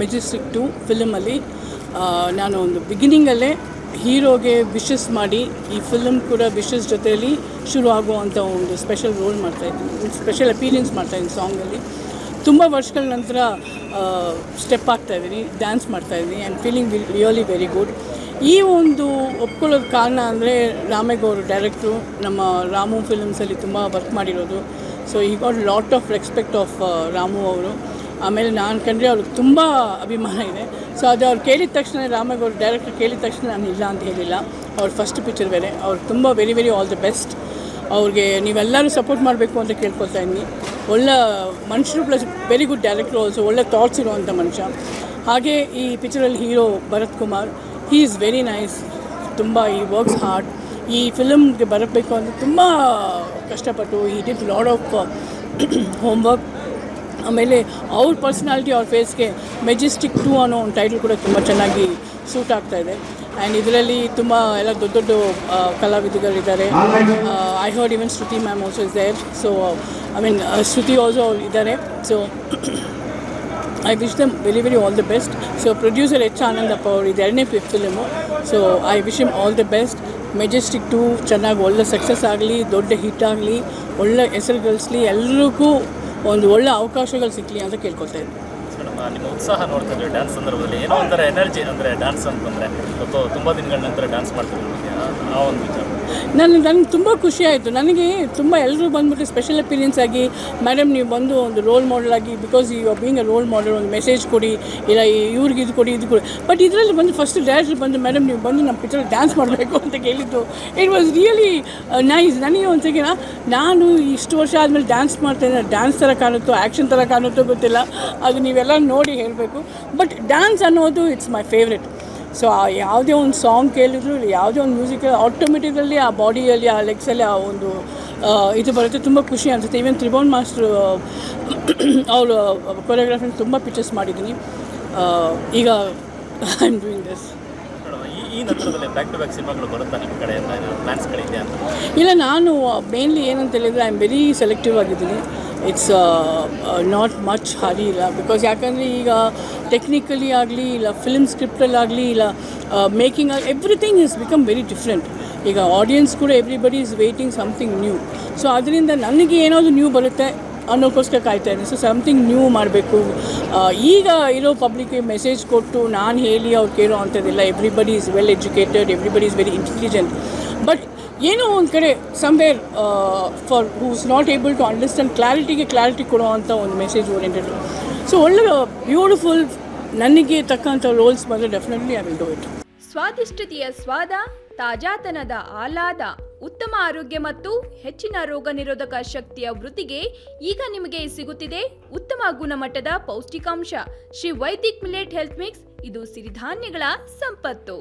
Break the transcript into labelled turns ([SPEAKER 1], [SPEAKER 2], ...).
[SPEAKER 1] Majestic 2 ಫಿಲಮಲ್ಲಿ ನಾನು ಒಂದು ಬಿಗಿನಿಂಗಲ್ಲೇ ಹೀರೋಗೆ wishes ಮಾಡಿ ಈ ಫಿಲಮ್ ಕೂಡ ವಿಶಸ್ ಜೊತೆಯಲ್ಲಿ ಶುರು ಆಗುವಂಥ ಒಂದು ಸ್ಪೆಷಲ್ ರೋಲ್ ಮಾಡ್ತಾಯಿದ್ದೀನಿ, ಸ್ಪೆಷಲ್ ಅಪೀರೆನ್ಸ್ ಮಾಡ್ತಾಯಿದ್ದೀನಿ ಸಾಂಗಲ್ಲಿ. ತುಂಬ ವರ್ಷಗಳ ನಂತರ ಸ್ಟೆಪ್ ಆಗ್ತಾಯಿದ್ದೀನಿ, ಡ್ಯಾನ್ಸ್ ಮಾಡ್ತಾಯಿದ್ದೀನಿ. I am feeling really very good. ಈ ಒಂದು ಒಪ್ಕೊಳ್ಳೋದು ಕಾರಣ ಅಂದರೆ ರಾಮೇಗೌಡರು ಡೈರೆಕ್ಟ್ರು, ನಮ್ಮ ರಾಮು ಫಿಲ್ಮ್ಸಲ್ಲಿ ತುಂಬ ವರ್ಕ್ ಮಾಡಿರೋದು. ಸೊ ಈ got lot of respect of Ramu ಅವರು. ಆಮೇಲೆ ನಾನು ಕಂಡ್ರೆ ಅವ್ರಿಗೆ ತುಂಬ ಅಭಿಮಾನ ಇದೆ. ಸೊ ಅದು ಅವ್ರು ಕೇಳಿದ ತಕ್ಷಣ, ರಾಮೇಗೌಡರು ಡೈರೆಕ್ಟ್ರ್ ಕೇಳಿದ ತಕ್ಷಣ ನಾನು ಇಲ್ಲ ಅಂತ ಹೇಳಿಲ್ಲ. ಅವ್ರ ಫಸ್ಟ್ ಪಿಕ್ಚರ್ ಬೇರೆ. ಅವ್ರು ತುಂಬ very very all the best. ಅವ್ರಿಗೆ ನೀವೆಲ್ಲರೂ ಸಪೋರ್ಟ್ ಮಾಡಬೇಕು ಅಂತ ಕೇಳ್ಕೊಳ್ತಾ ಇದ್ದೀನಿ. ಒಳ್ಳೆ ಮನುಷ್ಯರು plus very good director also, ಒಳ್ಳೆ ಥಾಟ್ಸ್ ಇರುವಂಥ ಮನುಷ್ಯ. ಹಾಗೆ ಈ ಪಿಕ್ಚರಲ್ಲಿ hero Bharath Kumar, he is very nice. ತುಂಬ ಈ ವರ್ಕ್ಸ್ ಹಾರ್ಡ್. ಈ ಫಿಲಮ್ಗೆ ಬರಬೇಕು ಅಂದರೆ ತುಂಬ ಕಷ್ಟಪಟ್ಟು ಈ ಡಿಡ್ ಲಾಡ್ ಆಫ್ ಹೋಮ್ವರ್ಕ್. ಆಮೇಲೆ ಅವ್ರ ಪರ್ಸ್ನಾಲಿಟಿ, ಅವ್ರ ಫೇಸ್ಗೆ ಮೆಜೆಸ್ಟಿಕ್ 2 ಅನ್ನೋ ಒಂದು ಟೈಟಲ್ ಕೂಡ ತುಂಬ ಚೆನ್ನಾಗಿ ಸೂಟ್ ಆಗ್ತಾಯಿದೆ. ಆ್ಯಂಡ್ ಇದರಲ್ಲಿ ತುಂಬ ಎಲ್ಲ ದೊಡ್ಡ ದೊಡ್ಡ ಕಲಾವಿದಗಳಿದ್ದಾರೆ. I heard even Shruti ma'am also is there. So I mean Shruti also ಅವ್ರು ಇದ್ದಾರೆ. So I wish them very very all the best. So producer H Anandappa ಅವರು ಇದು 2ನೇ film. So I wish him all the best. Majestic 2 ಚೆನ್ನಾಗಿ ಒಳ್ಳೆ success ಆಗಲಿ, ದೊಡ್ಡ hit ಆಗಲಿ, ಒಳ್ಳೆ ಹೆಸರು ಗಳಿಸಲಿ, ಎಲ್ರಿಗೂ ಒಂದು ಒಳ್ಳೆ ಅವಕಾಶಗಳು ಸಿಕ್ಕಲಿ ಅಂತ ಕೇಳ್ಕೊತಾ ಇದ್ದೀನಿ.
[SPEAKER 2] ನಿಮ್ಮ ಉತ್ಸಾಹ ನೋಡ್ತಿದ್ರೆ ಡ್ಯಾನ್ಸ್ ಸಂದರ್ಭದಲ್ಲಿ ಏನೋ ಒಂಥರ ಎನರ್ಜಿ, ಅಂದರೆ ಡ್ಯಾನ್ಸ್ ಅಂತಂದರೆ ತುಂಬ ದಿನಗಳ ನಂತರ ಡ್ಯಾನ್ಸ್ ಮಾಡ್ತಿದ್ದೀನಿ ಆ ಒಂದು ವಿಚಾರ
[SPEAKER 1] ನನಗೆ ತುಂಬ ಖುಷಿ ಆಯಿತು. ನನಗೆ ತುಂಬ ಎಲ್ಲರೂ ಬಂದುಬಿಟ್ಟು ಸ್ಪೆಷಲ್ ಅಪೀರಿಯನ್ಸ್ ಆಗಿ, ಮೇಡಮ್ ನೀವು ಬಂದು ಒಂದು ರೋಲ್ ಮಾಡೆಲ್ ಆಗಿ, because you are being a role model, ಒಂದು ಮೆಸೇಜ್ ಕೊಡಿ, ಇಲ್ಲ ಇವ್ರಿಗೆ ಇದು ಕೊಡಿ, ಇದು ಕೊಡಿ. ಬಟ್ ಇದರಲ್ಲಿ ಬಂದು ಫಸ್ಟ್ ಡೈರೆಕ್ಟರ್ ಬಂದು, ಮೇಡಮ್ ನೀವು ಬಂದು ನಮ್ಮ ಪಿಕ್ಚರ್ ಡ್ಯಾನ್ಸ್ ಮಾಡಬೇಕು ಅಂತ ಕೇಳಿದ್ದು. It was really nice. ನನಗೆ ಒಂದ್ಸಲ ನಾನು ಇಷ್ಟು ವರ್ಷ ಆದಮೇಲೆ ಡ್ಯಾನ್ಸ್ ಮಾಡ್ತಾಯಿದ್ದೆ, ಡ್ಯಾನ್ಸ್ ಥರ ಕಾಣುತ್ತೋ ಆ್ಯಕ್ಷನ್ ಥರ ಕಾಣುತ್ತೋ ಗೊತ್ತಿಲ್ಲ, ಅದು ನೀವೆಲ್ಲ ನೋಡಿ ಹೇಳಬೇಕು. ಬಟ್ ಡ್ಯಾನ್ಸ್ ಅನ್ನೋದು ಇಟ್ಸ್ ಮೈ ಫೇವ್ರೆಟ್. ಸೊ ಯಾವುದೇ ಒಂದು ಸಾಂಗ್ ಕೇಳಿದ್ರು, ಯಾವುದೇ ಒಂದು ಮ್ಯೂಸಿಕ್ ಆಟೋಮೆಟಿಕಲಿ ಆ ಬಾಡಿಯಲ್ಲಿ, ಆ ಲೆಗ್ಸಲ್ಲಿ ಆ ಒಂದು ಇದು ಬರುತ್ತೆ. ತುಂಬ ಖುಷಿ ಅನಿಸುತ್ತೆ. ಈವನ್ ತ್ರಿಭುವನ್ ಮಾಸ್ಟ್ರು ಅವರು ಕೊರಿಯೋಗ್ರಾಫಿ ತುಂಬ ಪಿಕ್ಚರ್ಸ್ ಮಾಡಿದ್ದೀನಿ. ಈಗ ಐ ಆಮ್ ಡೂಯಿಂಗ್ ದಿಸ್.
[SPEAKER 2] ಈ ನಂತರದಲ್ಲಿ ಬ್ಯಾಕ್ ಟು ಬ್ಯಾಕ್ ಸಿನಿಮಾಗಳು ಬರುತ್ತಾ ನಿಮ್ಮ ಕಡೆ ಪ್ಲ್ಯಾನ್ಸ್ಗಳಿದೆ ಅಂತ?
[SPEAKER 1] ಇಲ್ಲ, ನಾನು ಮೇನ್ಲಿ ಏನಂತ ಹೇಳಿದರೆ ಐ ಆಮ್ ವೆರಿ ಸೆಲೆಕ್ಟಿವ್ ಆಗಿದ್ದೀನಿ. ಇಟ್ಸ್ ನಾಟ್ ಮಚ್ ಹರಿ ಇಲ್ಲ. ಬಿಕಾಸ್ ಯಾಕಂದರೆ ಈಗ ಟೆಕ್ನಿಕಲಿ ಆಗಲಿ, ಇಲ್ಲ ಫಿಲ್ಮ್ ಸ್ಕ್ರಿಪ್ಟಲ್ಲಾಗಲಿ, ಇಲ್ಲ ಮೇಕಿಂಗ್ ಆಗಲಿ, everything is become very different. ಈಗ ಆಡಿಯನ್ಸ್ ಕೂಡ everybody is waiting something new. So ಅದರಿಂದ ನನಗೆ ಏನಾದರೂ ನ್ಯೂ ಬರುತ್ತೆ ಅನ್ನೋಕ್ಕೋಸ್ಕರ ಕಾಯ್ತಾ ಇದ್ದೀನಿ. ಸೊ ಸಮಥಿಂಗ್ ನ್ಯೂ ಮಾಡಬೇಕು. ಈಗ ಇರೋ ಪಬ್ಲಿಕ್ಗೆ ಮೆಸೇಜ್ ಕೊಟ್ಟು ನಾನು ಹೇಳಿ ಅವ್ರು ಕೇಳೋ ಅಂಥದ್ದಿಲ್ಲ. Everybody is well educated, everybody is very intelligent. But ಏನೋ ಒಂದು ಕಡೆ somewhere for who's not able to understand clarity ಕೊಡುವಂಥ ಒಂದು ಮೆಸೇಜ್ ಓರಿಯೆಂಟೆಡ್. ಸೊ ಒಳ್ಳೆ ಬ್ಯೂಟಿಫುಲ್ ನನಗೆ ತಕ್ಕಂಥ ರೋಲ್ಸ್ ಬಂದರೆ definitely I will do it.
[SPEAKER 3] ಸ್ವಾದಿಷ್ಟತೆಯ ಸ್ವಾದ, ತಾಜಾತನದ ಆಹ್ಲಾದ, ಉತ್ತಮ ಆರೋಗ್ಯ ಮತ್ತು ಹೆಚ್ಚಿನ ರೋಗ ನಿರೋಧಕ ಶಕ್ತಿಯ ವೃದ್ಧಿಗೆ ಈಗ ನಿಮಗೆ ಸಿಗುತ್ತಿದೆ ಉತ್ತಮ ಗುಣಮಟ್ಟದ ಪೌಷ್ಟಿಕಾಂಶ. Shri Vaidik millet health mix. ಇದು ಸಿರಿಧಾನ್ಯಗಳ ಸಂಪತ್ತು.